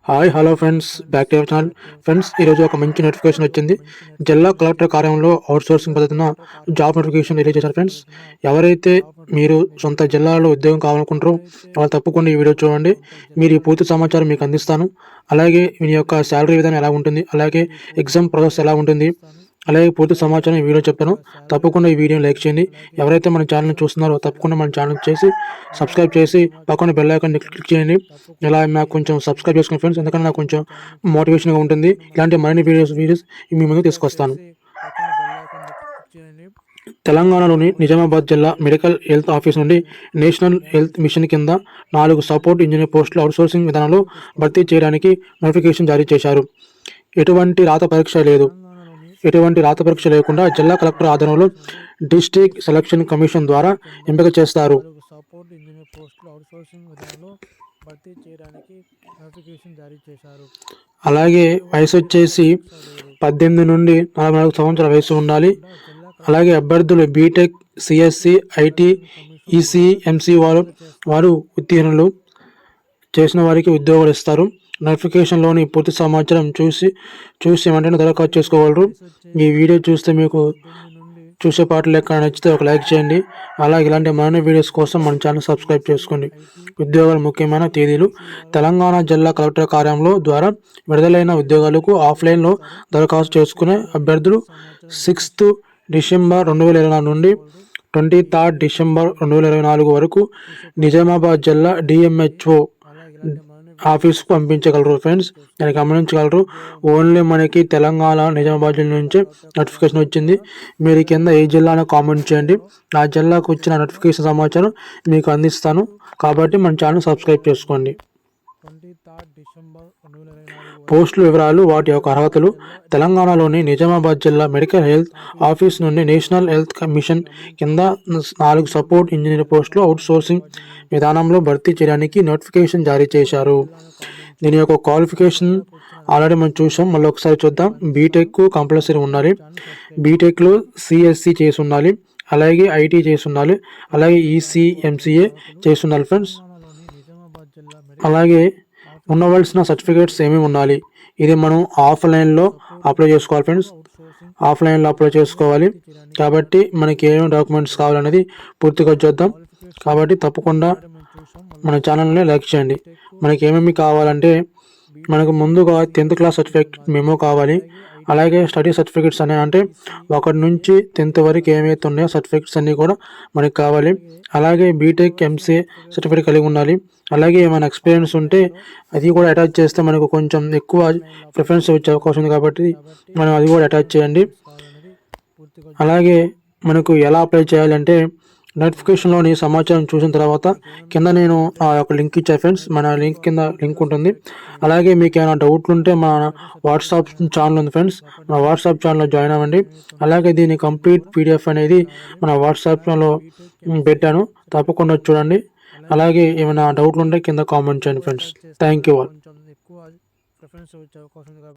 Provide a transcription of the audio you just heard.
Hi hello friends, back to our channel. Friends, ఈరోజు ఒక మంచి నోటిఫికేషన్ వచ్చింది. జిల్లా కలెక్టర్ కార్యాలయంలో అవుట్సోర్సింగ్ పద్ధతిన జాబ్ నోటిఫికేషన్ రిలీజ్ చేశారు. ఫ్రెండ్స్, ఎవరైతే మీరు సొంత జిల్లాలో ఉద్యోగం కావాలనుకుంటారో వాళ్ళు తప్పకుండా ఈ వీడియో చూడండి. మీరు ఈ పూర్తి సమాచారం మీకు అందిస్తాను. అలాగే మీ యొక్క శాలరీ విధానం ఎలా ఉంటుంది, అలాగే ఎగ్జామ్ ప్రాసెస్ ఎలా ఉంటుంది, అలాగే పూర్తి సమాచారం ఈ వీడియో చెప్తాను. తప్పకుండా ఈ వీడియోని లైక్ చేయండి. ఎవరైతే మన ఛానల్ని చూస్తున్నారో తప్పకుండా మన ఛానల్ చేసి సబ్స్క్రైబ్ చేసి పక్కన బెల్ ఐకాన్ని క్లిక్ చేయండి. ఇలా నాకు కొంచెం సబ్స్క్రైబ్ చేసుకుని ఫ్రెండ్స్, ఎందుకంటే నాకు కొంచెం మోటివేషన్గా ఉంటుంది. ఇలాంటి మరిన్ని వీడియోస్ మీ ముందుకు తీసుకొస్తాను. తెలంగాణలోని నిజామాబాద్ జిల్లా మెడికల్ హెల్త్ ఆఫీస్ నుండి నేషనల్ హెల్త్ మిషన్ కింద 4 సపోర్ట్ ఇంజనీర్ పోస్టులు అవుట్సోర్సింగ్ విధానంలో భర్తీ చేయడానికి నోటిఫికేషన్ జారీ చేశారు. ఎటువంటి రాత పరీక్ష లేకుండా జిల్లా కలెక్టర్ ఆధ్వర్యంలో డిస్ట్రిక్ట్ సెలక్షన్ కమిషన్ ద్వారా ఎంపిక చేస్తారు. అలాగే వయసు వచ్చేసి 18 నుండి 44 సంవత్సరాల వయసు ఉండాలి. అలాగే అభ్యర్థులు BTech, CSC, IT, EC, MC వారు ఉత్తీర్ణులు చేసిన వారికి ఉద్యోగాలు ఇస్తారు. నోటిఫికేషన్లోని పూర్తి సమాచారం చూసి వెంటనే దరఖాస్తు చేసుకోగలరు. ఈ వీడియో చూస్తే మీకు చూసే పాటలు ఎక్కడ నచ్చితే ఒక లైక్ చేయండి. అలాగే ఇలాంటి మరిన్ని వీడియోస్ కోసం మన ఛానల్ సబ్స్క్రైబ్ చేసుకోండి. ఉద్యోగాల ముఖ్యమైన తేదీలు: తెలంగాణ జిల్లా కలెక్టర్ కార్యాలయం ద్వారా విడుదలైన ఉద్యోగాలకు ఆఫ్లైన్లో దరఖాస్తు చేసుకునే అభ్యర్థులు 6th డిసెంబర్ 2024 నుండి 23rd డిసెంబర్ 2024 వరకు నిజామాబాద్ జిల్లా డిఎంహెచ్ఓ ఆఫీస్కు పంపించగలరు. ఫ్రెండ్స్, దాన్ని గమనించగలరు. ఓన్లీ మనకి తెలంగాణ నిజామాబాద్ జిల్లా నుంచే నోటిఫికేషన్ వచ్చింది. మీరు కింద ఏ జిల్లాలో కామెంట్ చేయండి, ఆ జిల్లాకు వచ్చిన నోటిఫికేషన్ సమాచారం మీకు అందిస్తాను. కాబట్టి మన ఛానల్ సబ్స్క్రైబ్ చేసుకోండి. పోస్టుల వివరాలు, వాటి యొక్క అర్హతలు: తెలంగాణలోని నిజామాబాద్ జిల్లా మెడికల్ హెల్త్ ఆఫీస్ నుండి నేషనల్ హెల్త్ మిషన్ కింద 4 సపోర్ట్ ఇంజనీర్ పోస్టులు అవుట్సోర్సింగ్ విధానంలో భర్తీ చేయడానికి నోటిఫికేషన్ జారీ చేశారు. దీని యొక్క క్వాలిఫికేషన్ ఆల్రెడీ మనం చూసాం, మళ్ళీ ఒకసారి చూద్దాం. బీటెక్ కంపల్సరీ ఉండాలి. బీటెక్లో సిఎస్సి చేసి ఉండాలి. అలాగే ఐటీ చేసి ఉండాలి. అలాగే ఈసీ, ఎంసీఏ చేసి ఉండాలి. ఫ్రెండ్స్, అలాగే ఉండవలసిన సర్టిఫికేట్స్ ఏమేమి ఉండాలి, ఇది మనం ఆఫ్లైన్లో అప్లై చేసుకోవాలి. ఫ్రెండ్స్, ఆఫ్లైన్లో అప్లై చేసుకోవాలి. కాబట్టి మనకి ఏమేమి డాక్యుమెంట్స్ కావాలనేది పూర్తిగా చూద్దాం. కాబట్టి తప్పకుండా మన ఛానల్ని లైక్ చేయండి. మనకి ఏమేమి కావాలంటే, మనకు ముందుగా 10th క్లాస్ సర్టిఫికేట్ మెమో కావాలి. అలాగే స్టడీ సర్టిఫికేట్స్ అంటే 1 నుంచి 10th వరకు ఏమైతే ఉన్నాయో సర్టిఫికేట్స్ అన్నీ కూడా మనకి కావాలి. అలాగే బీటెక్, ఎంసీఏ సర్టిఫికేట్ కలిగి ఉండాలి. అలాగే ఏమైనా ఎక్స్పీరియన్స్ ఉంటే అది కూడా అటాచ్ చేస్తే మనకు కొంచెం ఎక్కువ ప్రిఫరెన్స్ వచ్చే అవకాశం ఉంది. కాబట్టి మనం అది కూడా అటాచ్ చేయండి. అలాగే మనకు ఎలా అప్లై చేయాలంటే, నోటిఫికేషన్లోని సమాచారం చూసిన తర్వాత కింద నేను ఆ యొక్క లింక్ ఇచ్చాను. ఫ్రెండ్స్, మన లింక్ కింద లింక్ ఉంటుంది. అలాగే మీకు ఏమైనా డౌట్లు ఉంటే మన వాట్సాప్ ఛానల్ ఉంది. ఫ్రెండ్స్, మన వాట్సాప్ ఛానల్లో జాయిన్ అవ్వండి. అలాగే దీని కంప్లీట్ పీడిఎఫ్ అనేది మన వాట్సాప్లో పెట్టాను, తప్పకుండా చూడండి. అలాగే ఏమైనా డౌట్లు ఉంటే కింద కామెంట్ చేయండి. Friends, thank you all.